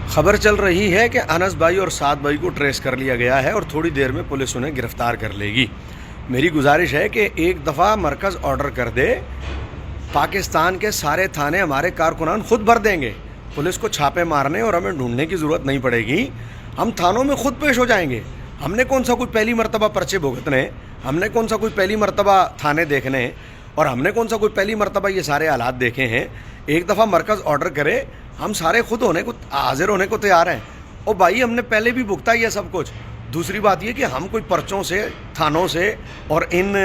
خبر چل رہی ہے کہ انس بھائی اور سعد بھائی کو ٹریس کر لیا گیا ہے اور تھوڑی دیر میں پولیس انہیں گرفتار کر لے گی۔ میری گزارش ہے کہ ایک دفعہ مرکز آرڈر کر دے، پاکستان کے سارے تھانے ہمارے کارکنان خود بھر دیں گے، پولیس کو چھاپے مارنے اور ہمیں ڈھونڈنے کی ضرورت نہیں پڑے گی، ہم تھانوں میں خود پیش ہو جائیں گے۔ ہم نے کون سا کوئی پہلی مرتبہ پرچے بھگتنے، ہم نے کون سا کوئی پہلی مرتبہ تھانے دیکھنے، اور ہم نے کون سا کوئی پہلی مرتبہ یہ سارے حالات دیکھے ہیں۔ ایک دفعہ مرکز آرڈر کرے، ہم سارے خود ہونے کو حاضر ہونے کو تیار ہیں۔ اور بھائی ہم نے پہلے بھی بھگتا یہ سب کچھ۔ دوسری بات یہ کہ ہم کوئی پرچوں سے، تھانوں سے اور ان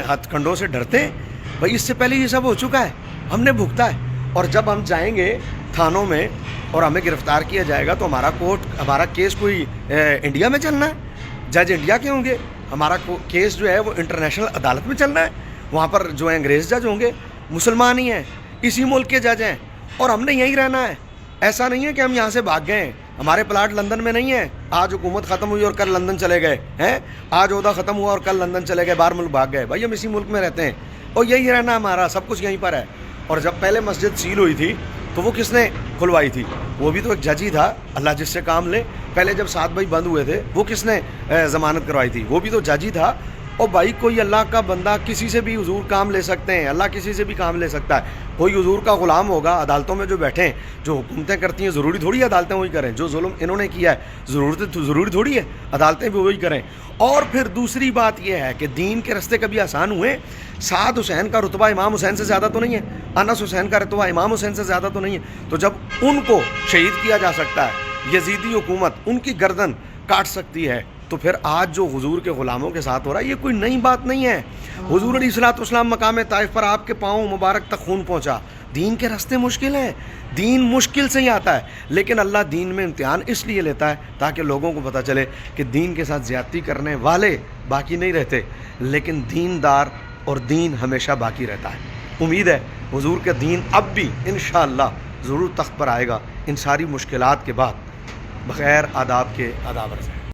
ہتھ کنڈوں سے ڈرتے ہیں؟ بھائی اس سے پہلے یہ سب ہو چکا ہے، ہم نے بھگتا ہے۔ اور جب ہم جائیں گے تھانوں میں اور ہمیں گرفتار کیا جائے گا تو ہمارا کیس کوئی انڈیا میں چلنا ہے، جج انڈیا کے ہوں گے، ہمارا کیس جو ہے وہ انٹرنیشنل عدالت میں چلنا ہے، وہاں پر جو انگریز جج ہوں گے مسلمان ہی ہیں، اسی ملک کے جج ہیں، اور ہم نے یہیں رہنا ہے۔ ایسا نہیں ہے کہ ہم یہاں سے بھاگ گئے ہیں، ہمارے پلاٹ لندن میں نہیں ہے، آج حکومت ختم ہوئی اور کل لندن چلے گئے ہیں، آج عہدہ ختم ہوا اور کل لندن چلے گئے، باہر ملک بھاگ گئے۔ بھائی ہم اسی ملک میں رہتے ہیں اور یہی رہنا ہمارا، سب کچھ یہیں پر ہے۔ اور جب پہلے مسجد سیل ہوئی تھی تو وہ کس نے کھلوائی تھی؟ وہ بھی تو ایک جج ہی تھا، اللہ جس سے کام لے۔ پہلے جب سعد بھائی بند ہوئے تھے وہ کس نے ضمانت کروائی تھی؟ وہ بھی تو جج ہی تھا۔ اور بھائی کوئی اللہ کا بندہ کسی سے بھی حضور کام لے سکتے ہیں، اللہ کسی سے بھی کام لے سکتا ہے۔ کوئی حضور کا غلام ہوگا عدالتوں میں جو بیٹھے ہیں، جو حکومتیں کرتی ہیں، ضروری تھوڑی ہے عدالتیں وہی کریں؟ جو ظلم انہوں نے کیا ہے ضروری تھوڑی ہے عدالتیں بھی وہی کریں۔ اور پھر دوسری بات یہ ہے کہ دین کے رستے کبھی آسان ہوئے؟ سعد حسین کا رتبہ امام حسین سے زیادہ تو نہیں ہے، انس حسین کا رتبہ امام حسین سے زیادہ تو نہیں ہے؟ تو جب ان کو شہید کیا جا سکتا ہے، یزیدی حکومت ان کی گردن کاٹ سکتی ہے، تو پھر آج جو حضور کے غلاموں کے ساتھ ہو رہا ہے یہ کوئی نئی بات نہیں ہے۔ حضور علیہ الصلوۃ والسلام مقام طائف پر آپ کے پاؤں مبارک تک خون پہنچا۔ دین کے راستے مشکل ہیں، دین مشکل سے ہی آتا ہے، لیکن اللہ دین میں امتحان اس لیے لیتا ہے تاکہ لوگوں کو پتہ چلے کہ دین کے ساتھ زیادتی کرنے والے باقی نہیں رہتے، لیکن دیندار اور دین ہمیشہ باقی رہتا ہے۔ امید ہے حضور کا دین اب بھی انشاءاللہ ضرور تخت پر آئے گا، ان ساری مشکلات کے بعد۔ بغیر آداب کے آداب عرض ہے۔